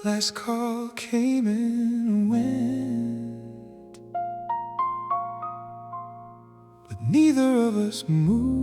Last call came and went, but neither of us moved.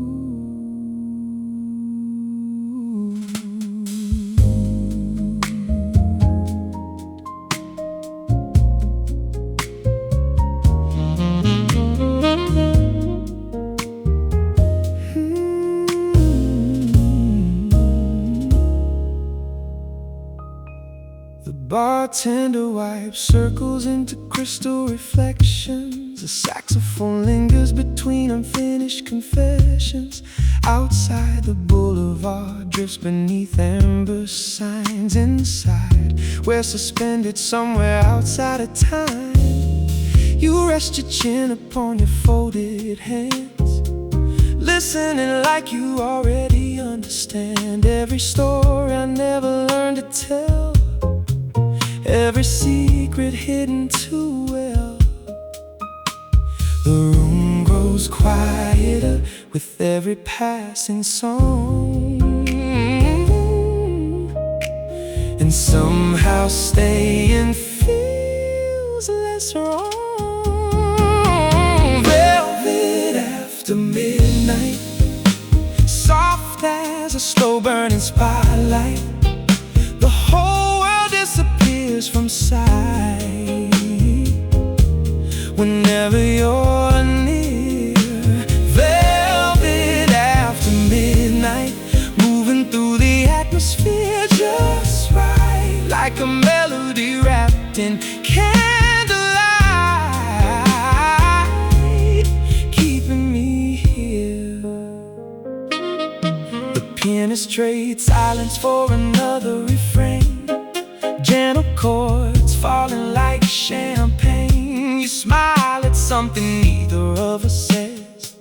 The bartender wipes circles into crystal reflections. A saxophone lingers between unfinished confessions. Outside, the boulevard drifts beneath amber signs. Inside, we're suspended somewhere outside of time. You rest your chin upon your folded hands, listening like you already understand every story I never learned to tell, every secret hidden too well. The room grows quieter with every passing song, and somehow staying feels less wrong. Velvet after midnight, soft as a slow burning spotlight. The whole world disappears from sight whenever you're near. Velvet after midnight, moving through the atmosphere just right, like a melody wrapped in candlelight, keeping me here. The pianist trades silence for another refrain, gentle chords falling like champagne. You smile at something neither of us says,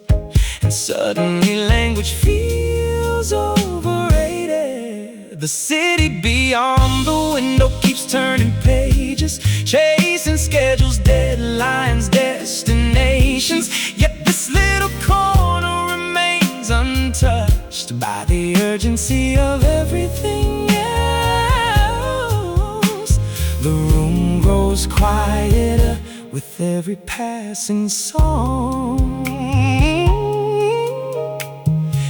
and suddenly language feels overrated. The city beyond the window keeps turning pages, chasing schedules, deadlines, destinations. Yet this little corner remains untouched by the urgency of everything else. The room grows quieter with every passing song,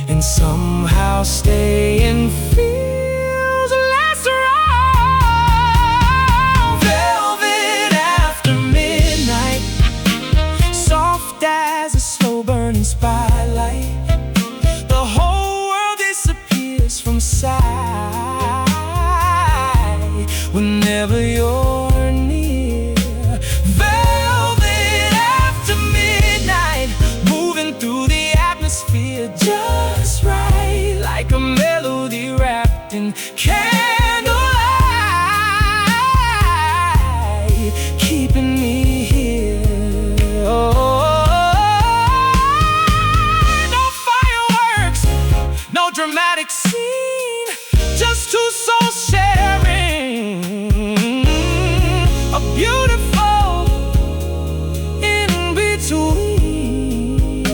and somehow staying feels less wrong. Velvet after midnight, soft as a slow burning spotlight. The whole world disappears from sight whenever you're near. Velvet after midnight, moving through the atmosphere just right, like a melody wrapped in candlelight, keeping me here. Oh, no fireworks, no dramatic scene, just two souls sharing a beautiful in between.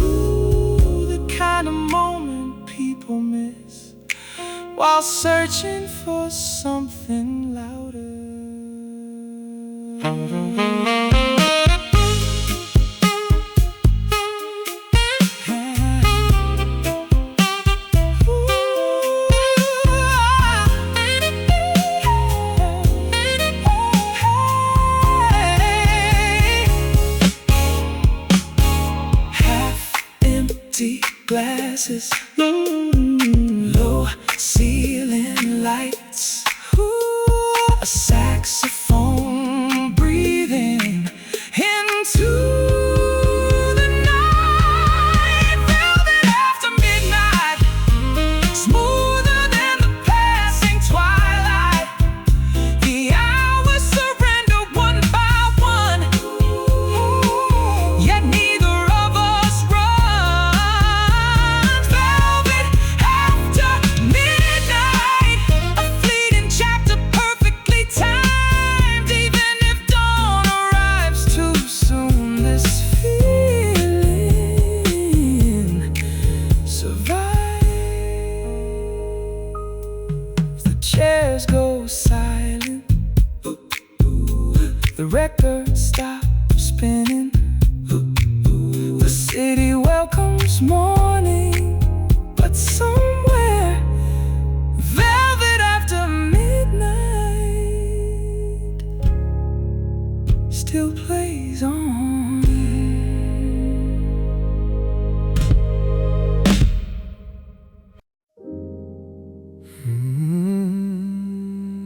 Ooh, the kind of moment people miss while searching for something louder. Empty glasses, low ceiling lights, a saxophone breathing into the night. Velvet after midnight, smoother than the passing twilight. The hours surrender one by one, yet neither of us runs. Velvet after midnight, a fleeting chapter perfectly timed. Even if dawn arrives too soon, this feeling this morning, but somewhere velvet after midnight still plays on.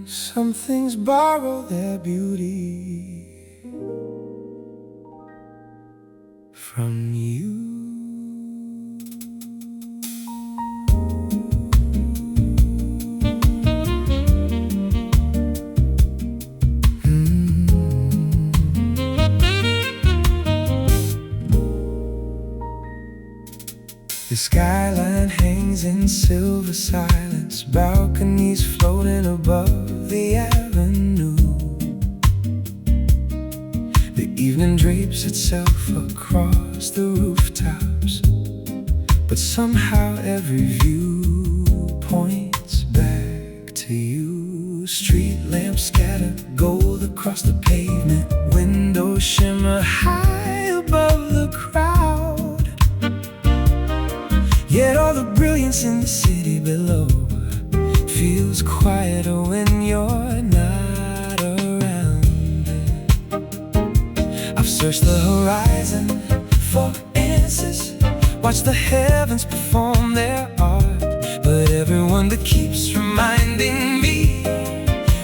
Some things borrow their beauty from you. The skyline hangs in silver silence, balconies floating above the avenue. The evening drapes itself across the rooftops, but somehow every view points back to you. Street lamps scatter gold across the pavement, windows shimmer high above the crowd. Yet all the brilliance in the city below feels quieter when you're not around. I've searched the horizon for answers, watched the heavens perform their art, but every wonder keeps reminding me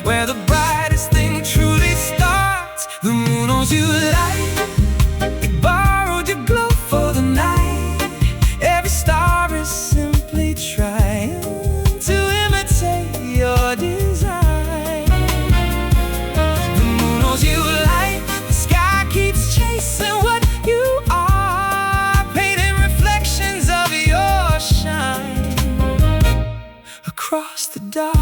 where the brightest thing truly starts. The moon owes you light, it borrowed your glow for the night. Every star is simply trying to imitate your design. The moon owes you light, the sky keeps chasing what you are, painting reflections of your shine across the dark.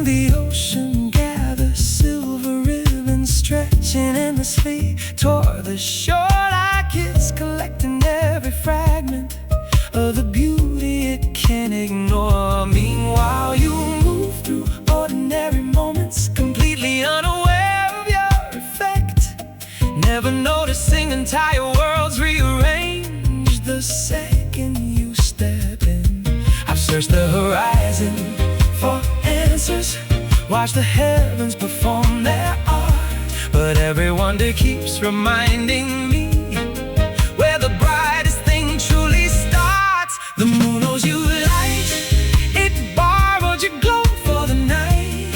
The ocean gathers silver ribbons, stretching endlessly toward the shore like it's collecting every fragment of the beauty it can't ignore. Meanwhile, you move through ordinary moments, completely unaware of your effect, never noticing entire worlds rearrange the second you step in. I've searched the horizon for answers, watched the heavens perform their art, but every wonder keeps reminding me where the brightest thing truly starts. The moon owes you light, it borrowed your glow for the night.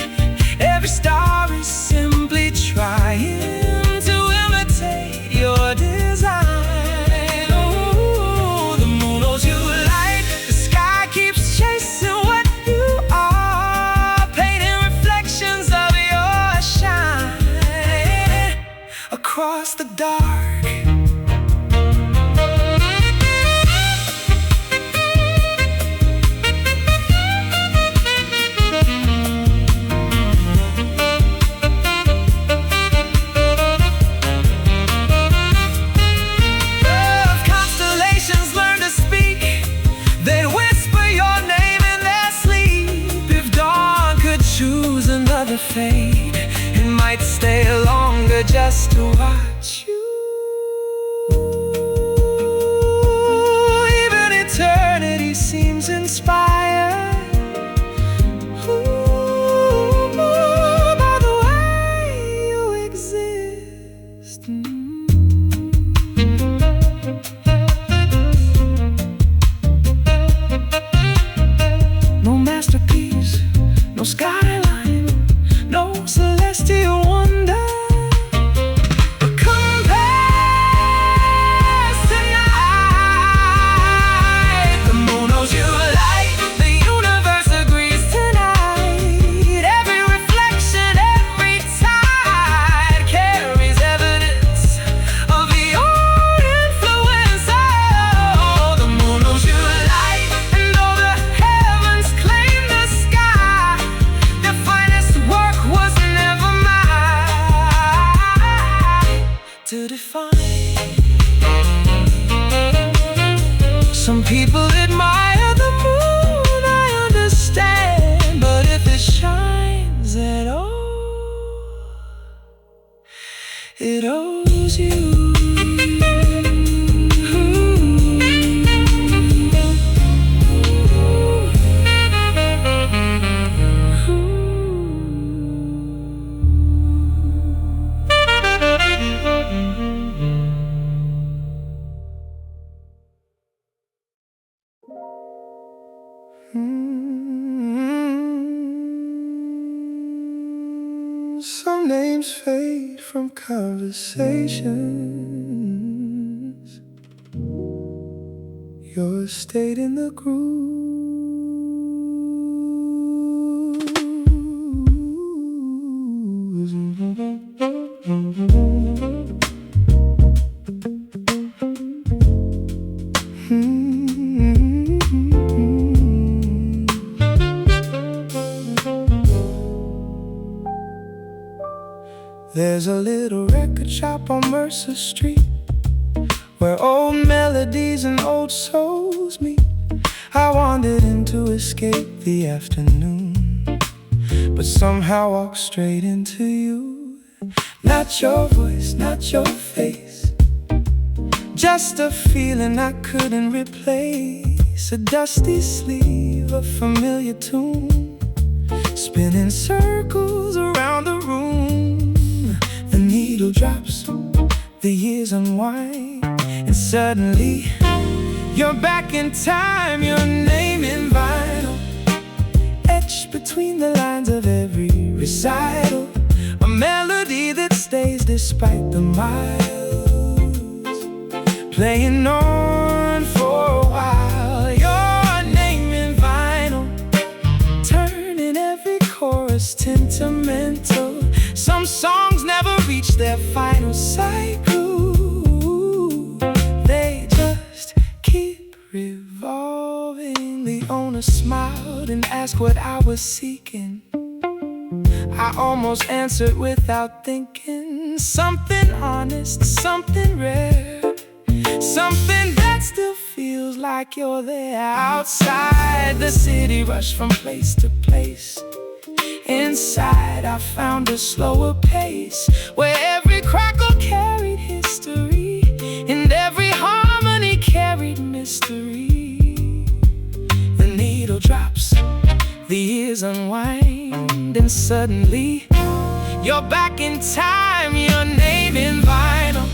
Every star is simply trying to imitate your design. Oh, the moon owes you light, the sky keeps chasing what you are, painting reflections of your shine across the dark. If constellations learn to speak, they'd whisper your name in their sleep. If dawn could choose another fate, it might stay longer just to watch you. Even eternity seems inspired, by the way you exist. No masterpiece, no skyline, no celestial wonder, but compared Some names fade from conversations. Yours stayed in the groove. There's a little record shop on Mercer Street, where old melodies and old souls meet. I wandered in to escape the afternoon, but somehow walked straight into you. Not your voice, not your face, just a feeling I couldn't replace. A dusty sleeve, a familiar tune, spinning circles around the room. The needle drops, the years unwind, and suddenly you're back in time. Your name in vinyl, etched between the lines of every recital. A melody that stays despite the miles, playing on for a while. Your name in vinyl, turning every chorus sentimental. Some songs never reach their final cycle, they just keep revolving. The owner smiled and asked what I was seeking. I almost answered without thinking. Something honest, something rare, something that still feels like you're there. Outside the city, rush from place to place. Inside I found a slower pace, where every crackle carried history, and every harmony carried mystery. The needle drops, the years unwind, and suddenly you're back in time. Your name in vinyl,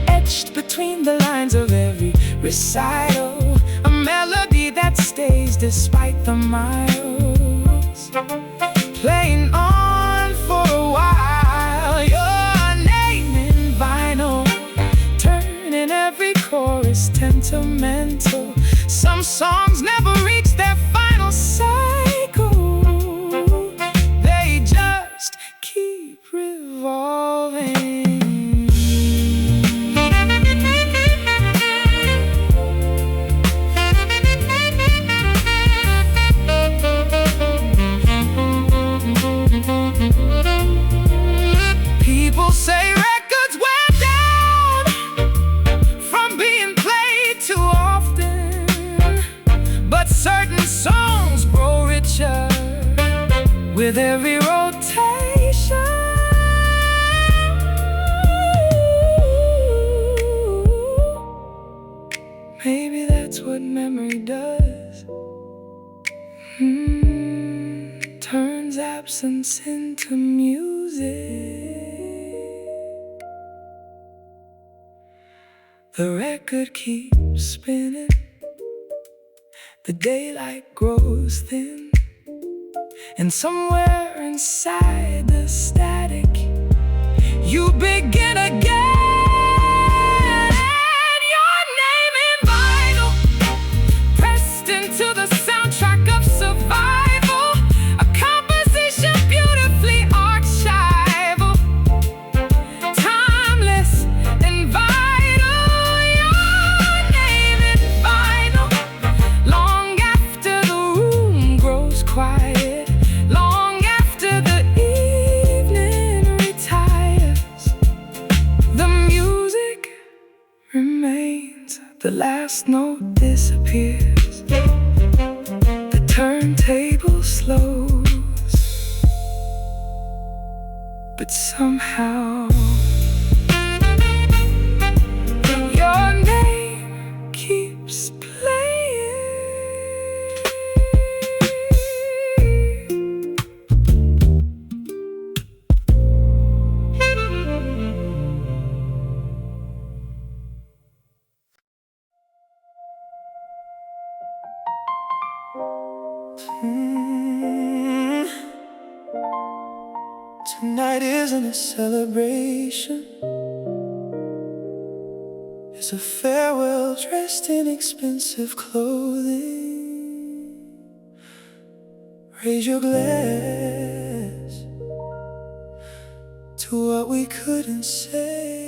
etched between the lines of every recital. A melody that stays despite the miles, playing on for a while. Your name in vinyl, turning every chorus sentimental. Some songs never reach their final cycle, they just keep revolving. People say records wear down from being played too often, but certain songs grow richer with every rotation. Maybe that's what memory does. Turns absence into music. The record keeps spinning, the daylight grows thin, and somewhere inside the static you begin again. Your name in vinyl, pressed into the soundtrack of survival. A composition beautifully archival, timeless and vital. Your name in vinyl, long after the room grows quiet, long after the evening retires, the music remains. The last note disappears, the turntable slows, but somehow your name keeps playing. Tonight isn't a celebration, it's a farewell dressed in expensive clothing. Raise your glass to what we couldn't say.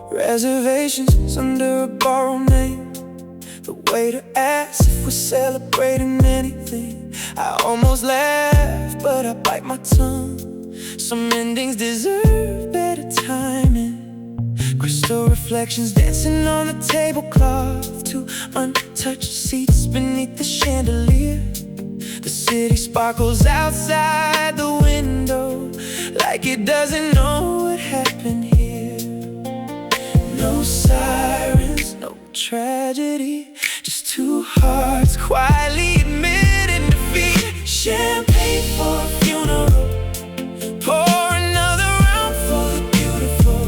Reservations under a borrowed name. The waiter asks if we're celebrating anything. I almost laugh, but I bite my tongue. Some endings deserve better timing. Crystal reflections dancing on the tablecloth. Two untouched seats beneath the chandelier. The city sparkles outside the window, like it doesn't know what happened here. No sirens, no tragedy, just two hearts quietly admitting defeat. Champagne for a funeral, pour another round for the beautiful.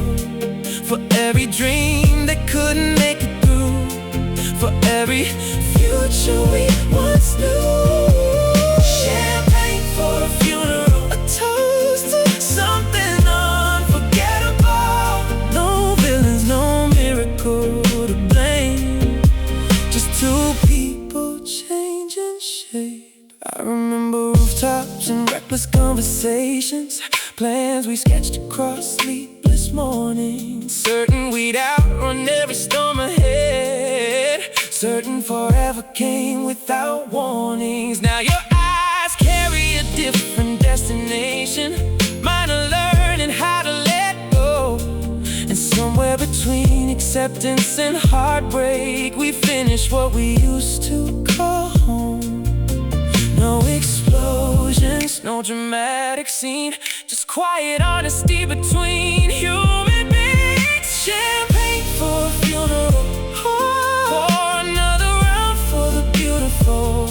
For every dream that couldn't make it through, for every future we once knew. Champagne for a funeral, a toast to something unforgettable. No villains, no miracle to blame, just two people changing shape. I remember rooftops and reckless conversations, plans we sketched across sleepless mornings. Certain we'd outrun every storm ahead, certain forever came without warnings. Now your eyes carry a different destination, mine are learning how to let go. And somewhere between acceptance and heartbreak, we finish what we used to call home. No explosions, no dramatic scene, just quiet honesty between human beings. Champagne for a funeral, pour another round for the beautiful.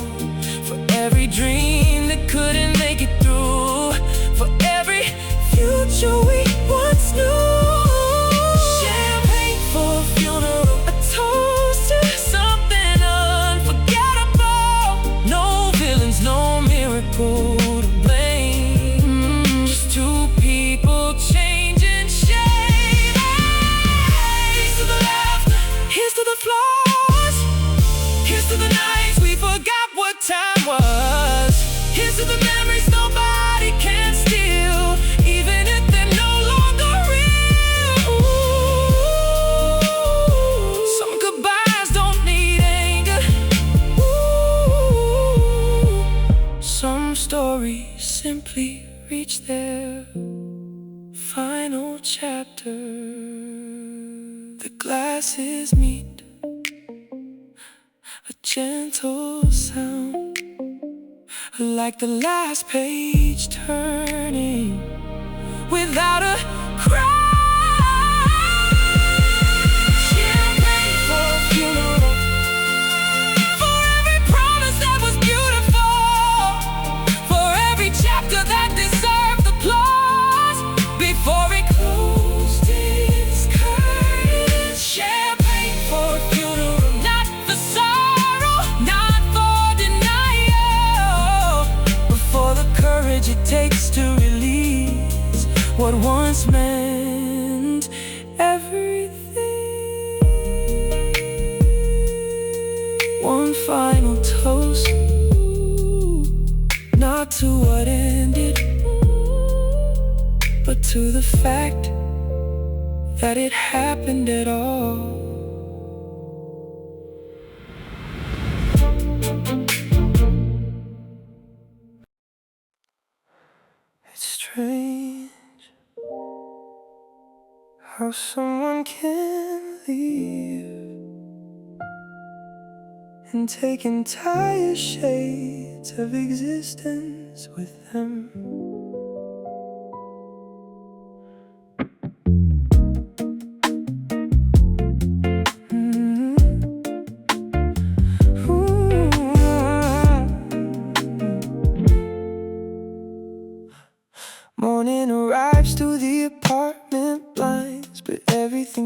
For every dream that couldn't make it through, for every future we once knew. Champagne for a funeral, a toast to something unforgettable. No villains, no miracle to blame, just two people changing shape. Here's to the laughter, here's to the flaws, here's to the nights we forgot what time was. Here's to the memories nobody can steal, even if they're no longer real. Some goodbyes don't need anger. Some stories simply reach their final chapter. The glasses meet, a gentle sound, like the last page turning without a cry. Champagne for a funeral, for every promise that was beautiful, for every chapter that deserved applause before it closed its curtains. Champagne for a funeral, not for sorrow, not for denial, but for the courage it takes to release what once meant everything. One final toast, not to what ended, but to the fact that it happened at all. It's strange how someone can leave and take entire shades of existence with them. Ooh.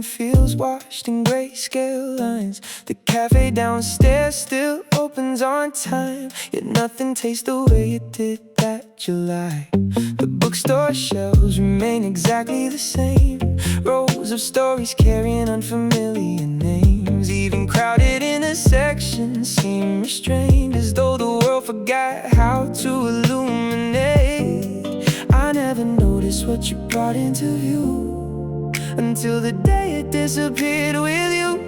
everything feels washed in grayscale lines. The cafe downstairs still opens on time, yet nothing tastes the way it did that July. The bookstore shelves remain exactly the same, rows of stories carrying unfamiliar names. Even crowded intersections seem restrained, as though the world forgot how to illuminate. I never noticed what you brought into view until the day it disappeared with you.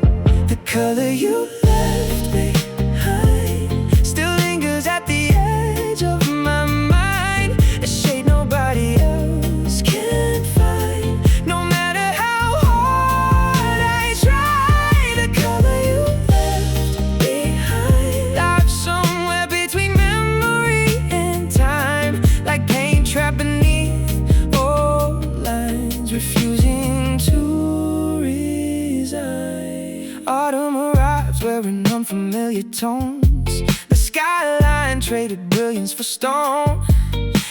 The color you left behind still lingers at the edge of my mind, a shade nobody else can find. No matter how hard I try, the color you left behind lives somewhere between memory and time, like paint trapped beneath old lines, refusing to resign. Autumn arrives wearing unfamiliar tones, the skyline traded brilliance for stone.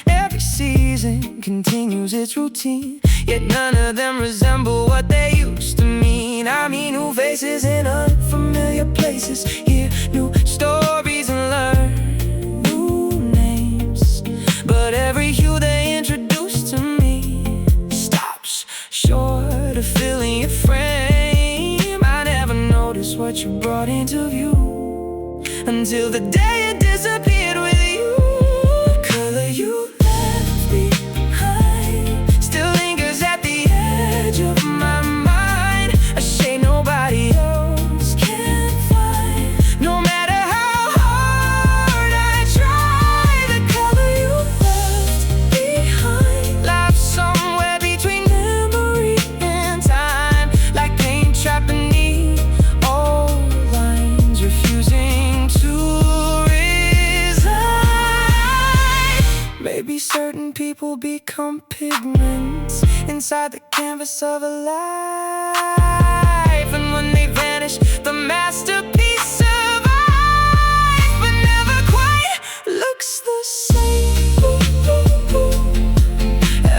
Every season continues its routine, yet none of them resemble what they used to mean. I mean, new faces in unfamiliar places, hear new stories and learn new names. But every hue they introduce to me stops short of filling your frame. I never noticed what you brought into view until the day it disappeared with you. The color you left behind still lingers at the edge of my mind, a shade nobody else can find. No matter how hard I try, the color you left behind lives somewhere between memory and time, like paint trapped beneath old lines, refusing to resign. Maybe certain people become pigments inside the canvas of a life, and when they vanish, the masterpiece survives, but never quite looks the same.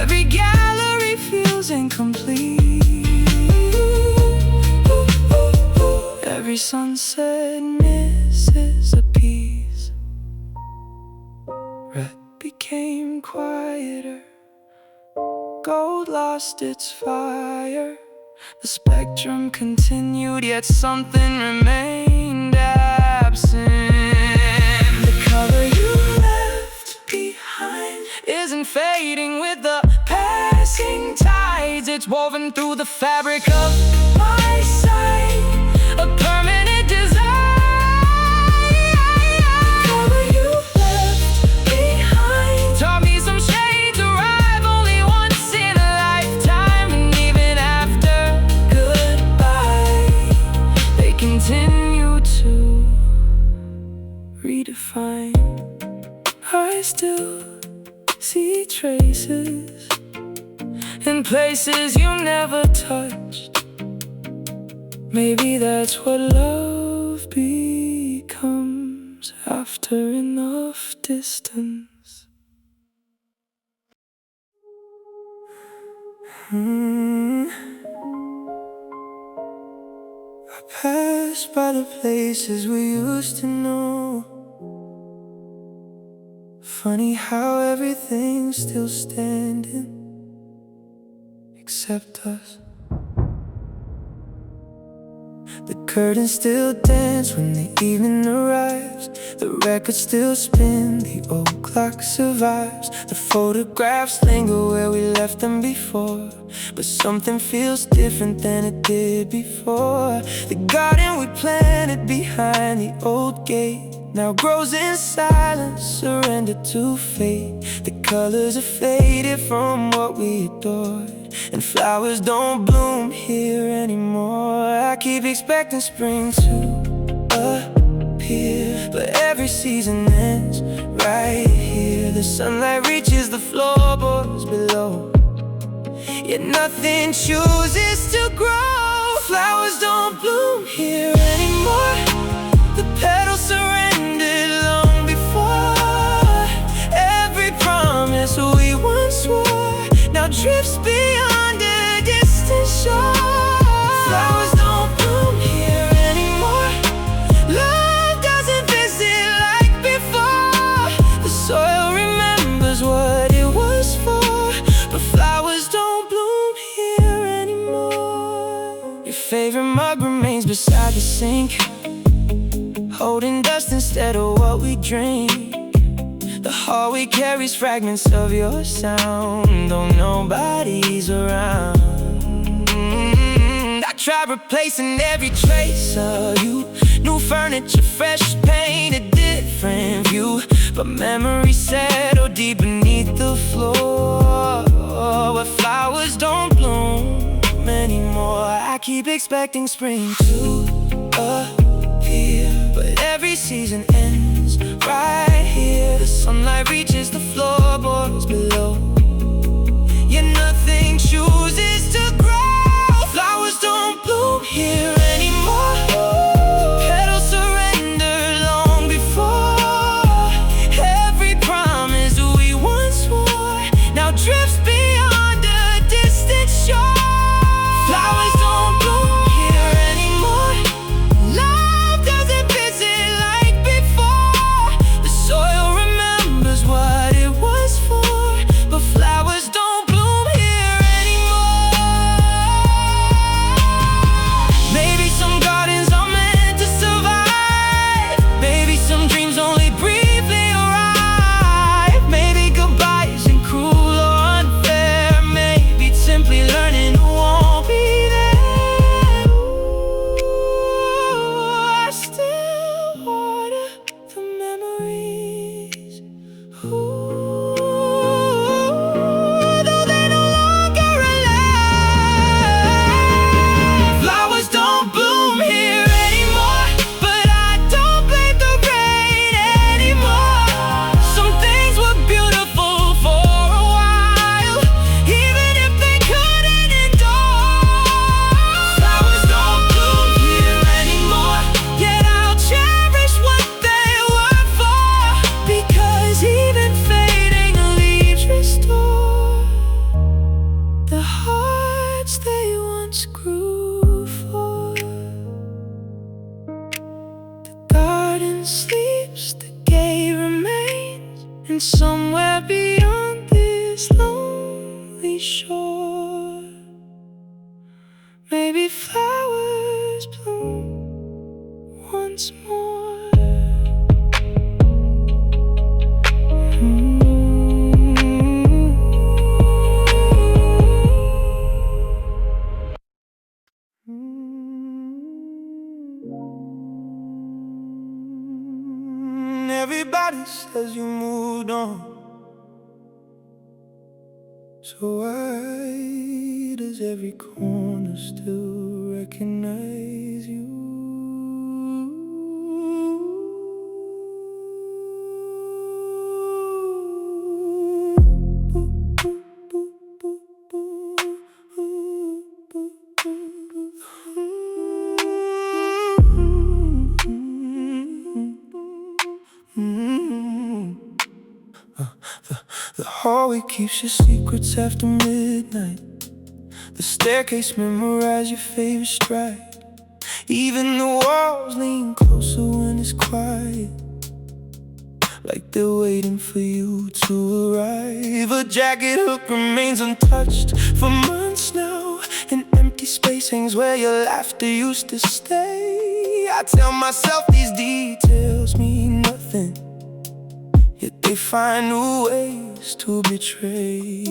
Every gallery feels incomplete, every sunset misses a piece. Red became quieter, gold lost its fire. The spectrum continued, yet something remained absent. The color you left behind isn't fading with the passing tides. It's woven through the fabric of my sight, a permanent design. The color you left behind taught me some shades arrive only once in a lifetime, and even after goodbye, they continue to redefine. I still see traces in places you never touched. Maybe that's what love becomes after enough distance. I pass by the places we used to know. Funny how everything's still standing except us. The curtains still dance when the evening arrives, the records still spin, the old clock survives. The photographs linger where we left them before, but something feels different than it did before. The garden we planted behind the old gate now grows in silence, surrendered to fate. The colors are faded from what we adored, and flowers don't bloom here anymore. I keep expecting spring to appear, but every season ends right here. The sunlight reaches the floorboards below, yet nothing chooses to grow. Flowers don't bloom here anymore, the petals surrendered long before. Every promise we once swore now drifts beyond a distant shore. holding dust instead of what we drink. The hallway carries fragments of your sound, though nobody's around. I tried replacing every trace of you. New furniture, fresh paint, a different view. But memories settle deep beneath the floor, where flowers don't bloom anymore. I keep expecting spring to appear, but every season ends right here. The sunlight reaches the floorboards below, yet nothing chooses to grow. Flowers don't bloom here anymore. Petals surrender long before. Every promise we once swore now drifts beyond a distant shore. Flowers don't bloom here anymore. Love doesn't visit like before. The soil remembers what it was for, but flowers don't bloom here anymore. Maybe some gardens are meant to survive. Maybe some dreams only briefly arrive. Maybe goodbye isn't cruel or unfair. Maybe it's simply learning who won't be there. Ooh, I still order the memories. Ooh, though they no longer alive. Flowers don't bloom here anymore, but I don't blame the rain anymore. Some things were beautiful for a while, even if they couldn't endure. Flowers don't bloom here anymore, yet I'll cherish what they were for, because even fading leaves restore the hearts they once grew for. The garden sleeps, the gate remains, and somewhere beyond this lonely shore, maybe flowers bloom once more. Everybody says you moved on, so why does every corner still recognize you? The hallway keeps your secrets after midnight. The staircase memorize your favorite stride. Even the walls lean closer when it's quiet, like they're waiting for you to arrive. A jacket hook remains untouched for months now. An empty space hangs where your laughter used to stay. I tell myself these details mean nothing, yet they find new ways to betray.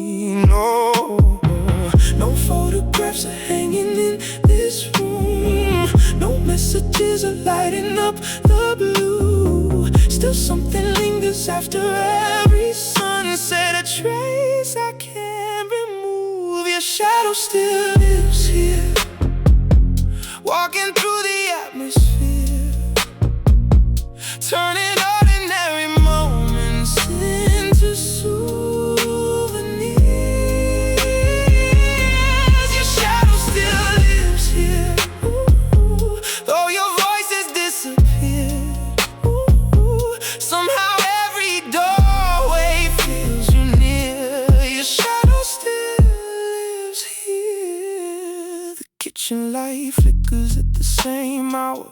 No photographs are hanging in this room. No messages are lighting up the blue. Still something lingers after every sunset, a trace I can't remove. Your shadow still lives here, walking through the atmosphere, turning ordinary moments into souvenirs. Your shadow still lives here, ooh, though your voice has disappeared. Ooh, somehow every doorway feels you near. Your shadow still lives here. The kitchen light flickers at the same hour.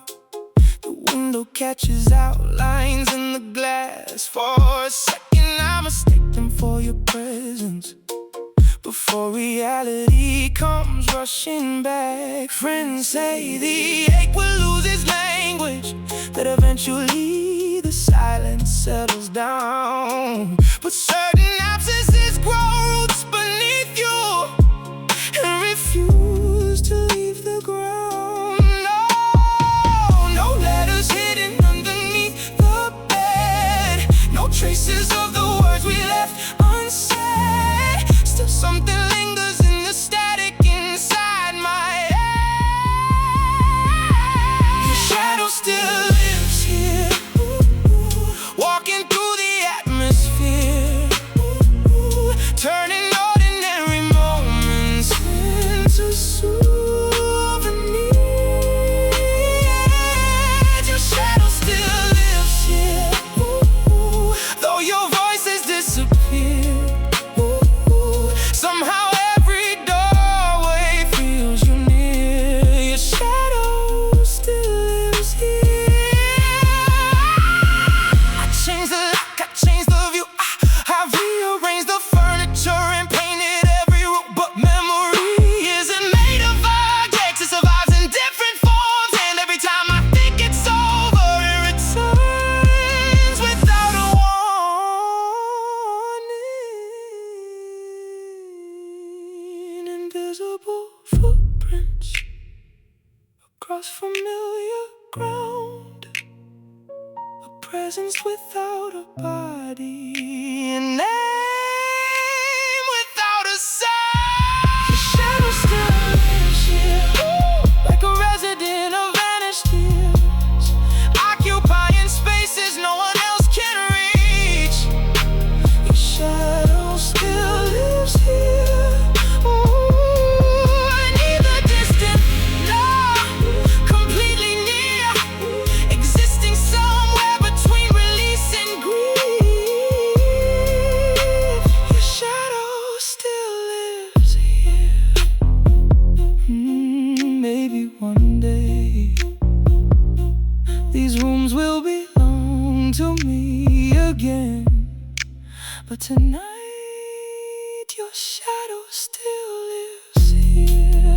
The window catches outlines in the glass. For a second I mistake them for your presence, before reality comes rushing back. Friends say the ache will lose its language, that eventually the silence settles down. But certain absences grow roots beneath you and refuse to leave the ground. No, no letters hidden underneath the bed, no traces of the words we left unsaid. Still something lingers in the static inside my head. Your shadow still lives here, walking through the atmosphere, turning ordinary moments into souvenirs. Your shadow still lives here, though your voice has disappeared. Somehow every doorway feels you near. Your shadow still lives here. I changed the lock, I changed the view, I rearranged the furniture and painted every room, but memory isn't made of objects. It survives in different forms, and every time I think it's over, it returns without a warning. Invisible footprints across familiar ground, a presence without a body, a name without a sound. Your shadow still lives here, like a resident of vanished years, occupying spaces no one else can reach. Your shadow still lives here, neither distant nor completely near, existing somewhere between release and grief. Your shadow still lives here. Maybe one day these rooms will belong to me again, but tonight your shadow still lives here.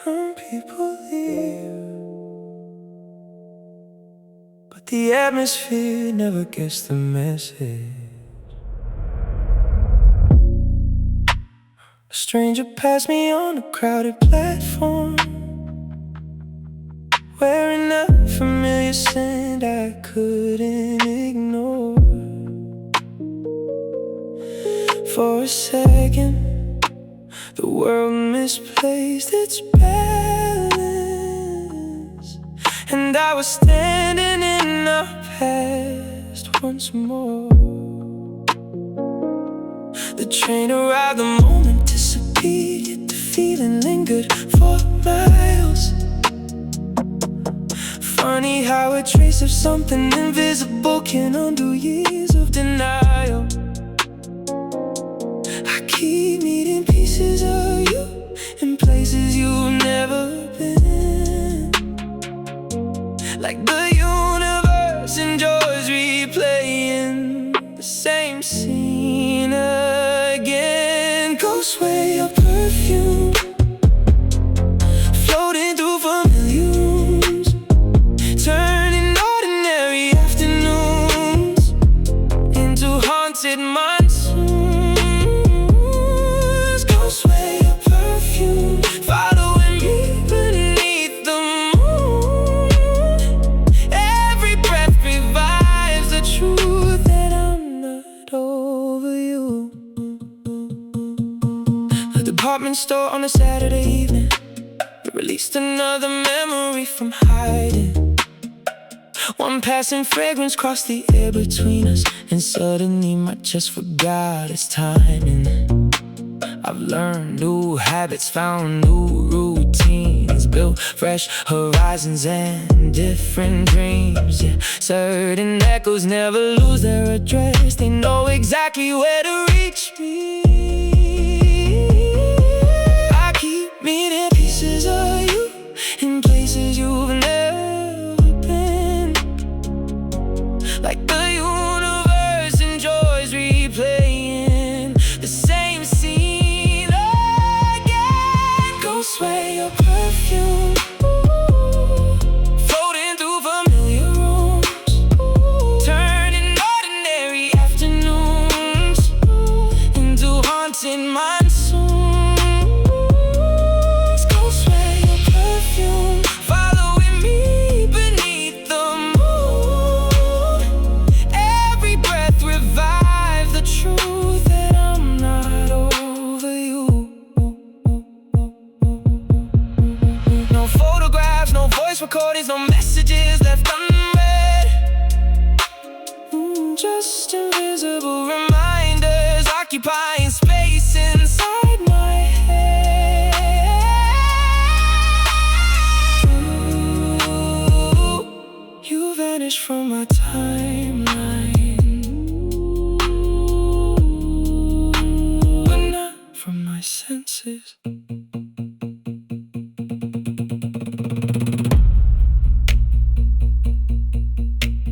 Some people leave, but the atmosphere never gets the message. A stranger passed me on a crowded platform, wearing a familiar scent I couldn't ignore. For a second, the world misplaced its balance, and I was standing in the past once more. The train arrived, the moment disappeared, yet the feeling lingered for miles. Funny how a trace of something invisible can undo years of denial. I keep meeting pieces of you in places you've never been, like the universe enjoys replaying the same scene again. Ghost way of perfume, floating through familiar rooms, turning ordinary afternoons into haunted monsoons. Ghost way of perfume, following me beneath the moon. Every breath revives the truth that I'm not over you. A department store on a Saturday evening, we released another memory from hiding. One passing fragrance crossed the air between us, and suddenly my chest forgot its timing. I've learned new habits, found new routines, built fresh horizons and different dreams. Yeah, certain echoes never lose their address, they know exactly where to reach me. I keep meeting pieces of you in places you've never been. Like the universe enjoys replaying the same scene again. Go sway your perfume, floating through familiar rooms, turning ordinary afternoons into haunting monsoons. Go sway your perfume, following me beneath the moon. Every breath revives the truth that I'm not over you. No photographs, no voice recordings, no messages left unread. Just invisible reminders occupying space inside my head. Ooh, you vanished from my timeline, but not from my senses.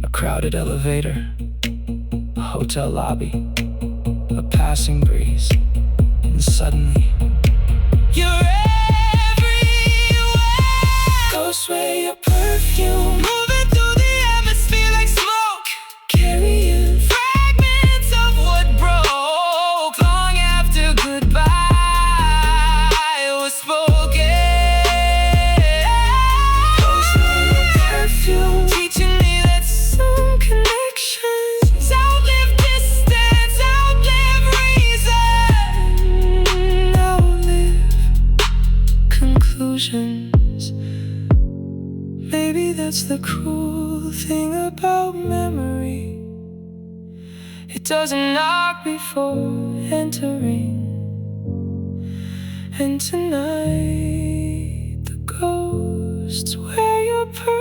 A crowded elevator, a hotel lobby, a passing breeze, and suddenly you're everywhere. Go sway your perfume, moving through the atmosphere like smoke, carrying fragments of what broke long after goodbye was spoken. Go sway your perfume, teaching me that some connections outlive distance, outlive reason, outlive conclusions. Maybe that's the cruel thing about memory. It doesn't knock before entering. And tonight the ghosts wear your perfume.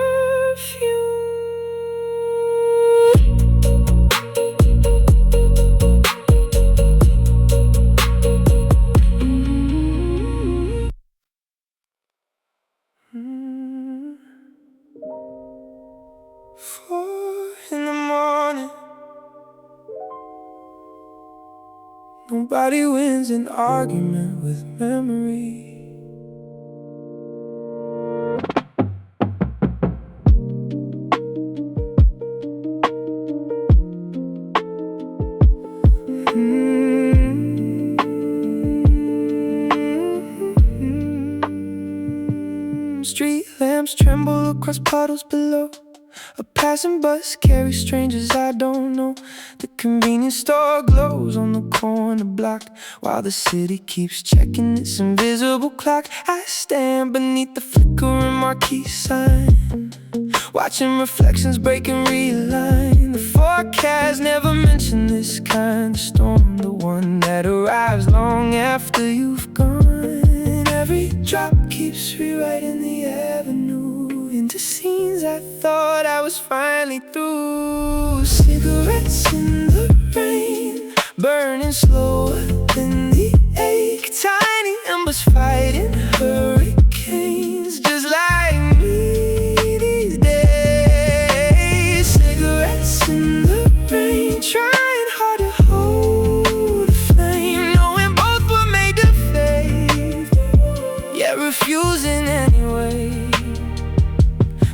Four in the morning, nobody wins an argument with memory. Street lamps tremble across puddles below. A passing bus carries strangers I don't know. The convenience store glows on the corner block, while the city keeps checking its invisible clock. I stand beneath the flickering marquee sign, watching reflections break and realign. The forecast never mentioned this kind of storm, the one that arrives long after you've gone. Every drop keeps rewriting the avenue into scenes I thought I was finally through. Cigarettes in the rain, burning slower than the ache. Tiny embers fighting hurricanes, just like me these days. Cigarettes in the rain, trying hard to hold the flame, knowing both were made to fade, yet refusing anyway.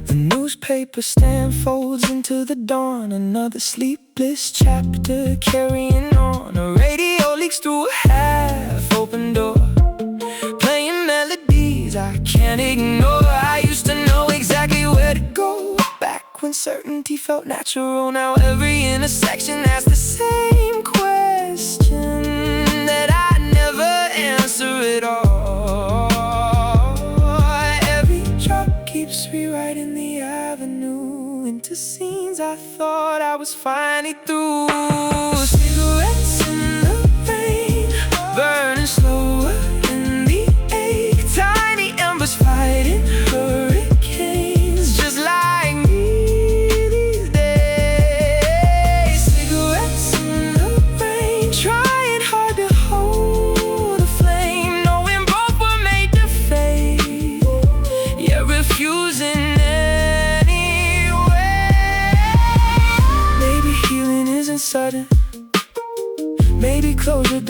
The newspaper stand folds into the dawn, another sleepless chapter carrying on. A radio leaks through a half-open door, playing melodies I can't ignore. I used to know exactly where to go, back when certainty felt natural. Now every intersection has the same question that I never answer at all. Every drop keeps rewriting the avenue into scenes I thought I was finally through. Cigarettes in the rain, burning slower than the ache. Tiny embers fighting hurricanes, just like me these days. Cigarettes in the rain, trying hard to hold the flame, knowing both were made to fade.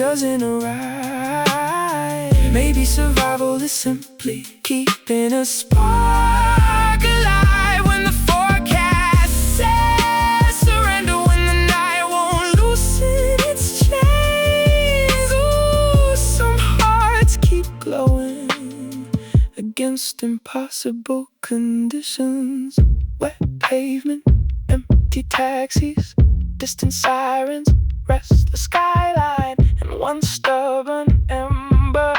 doesn't arrive. Maybe survival is simply keeping a spark alive when the forecast says surrender, when the night won't loosen its chains. Ooh, some hearts keep glowing against impossible conditions. Wet pavement, empty taxis, distant sirens, restless skyline, and one stubborn ember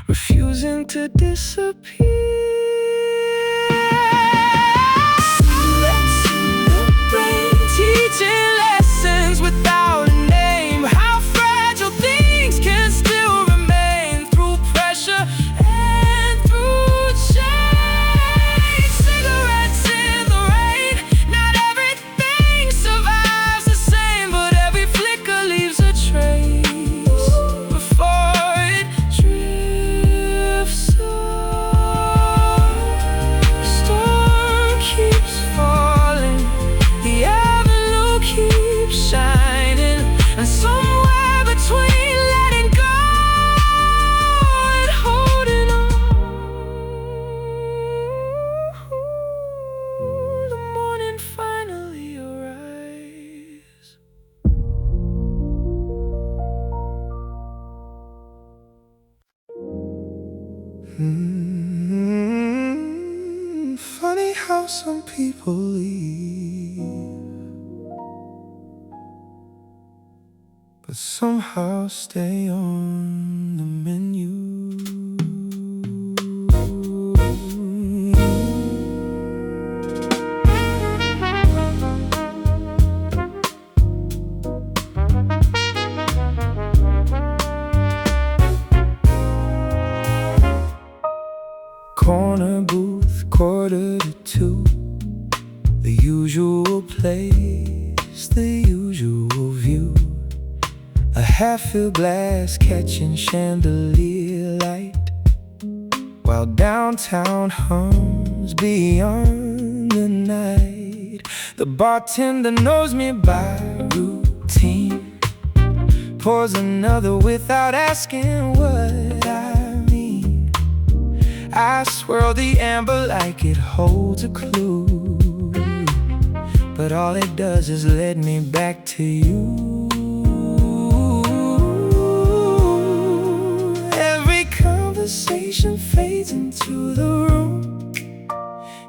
refusing to disappear. Let's celebrate teaching lessons without a name. How fragile things can still remain through pressure and through change. Cigarettes in the rain. Not everything survives the same, but every flicker leaves a trace before it drifts off. Storm keeps falling, the avenue keeps shining, and somewhere between letting go and holding on, the morning finally arrives. Funny how some people leave, but somehow stay on the menu. Corner booth, 1:45, the usual place, the usual view. A half-filled glass catching chandelier light, while downtown hums beyond the night. The bartender knows me by routine, pours another without asking what I mean. I swirl the amber like it holds a clue, but all it does is lead me back to you. Every conversation fades into the room,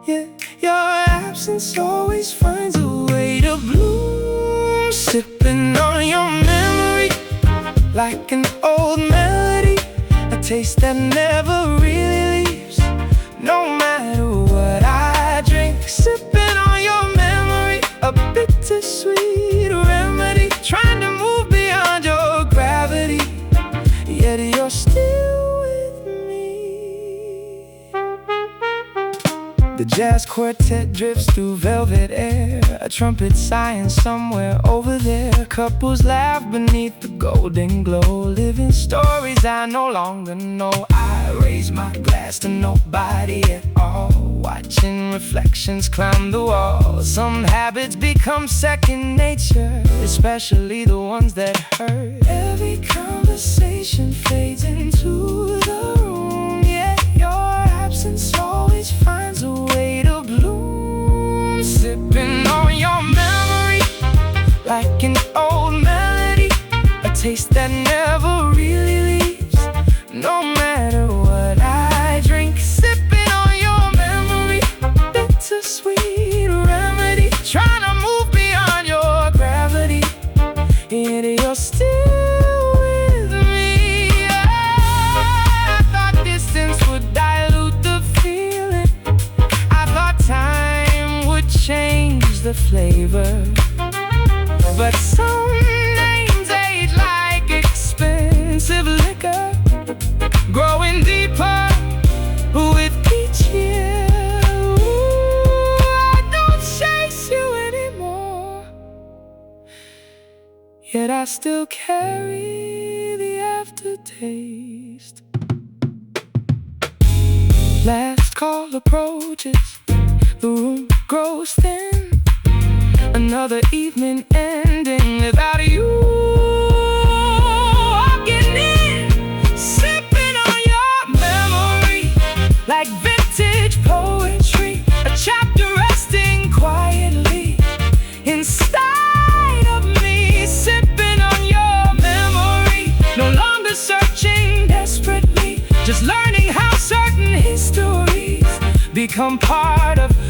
yet your absence always finds a way to bloom. Sipping on your memory like an old melody, a taste that never really leaves, no matter what I drink. Sipping on your memory, a bittersweet remedy, trying to move beyond your gravity, yet you're still with me. The jazz quartet drifts through velvet air, a trumpet sighing somewhere over there. Couples laugh beneath the golden glow, living stories I no longer know. I raise my glass to nobody at all, watching reflections climb the wall. Some habits become second nature, especially the ones that hurt. Every conversation fades into the room, yet your absence always finds a way to bloom. Sipping on your memory like an old melody, a taste that never really leaves, no matter what I drink. Sipping on your memory, bittersweet remedy, trying to move beyond your gravity, yet you're still with me. I thought distance would dilute the feeling, I thought time would change the flavor, but some names age like expensive liquor, growing deeper with each year. Ooh, I don't chase you anymore, yet I still carry the aftertaste. Last call approaches, the room grows thin, another evening ending without you. Walking vintage poetry, a chapter resting quietly inside of me, sipping on your memory. No longer searching desperately, just learning how certain histories become part of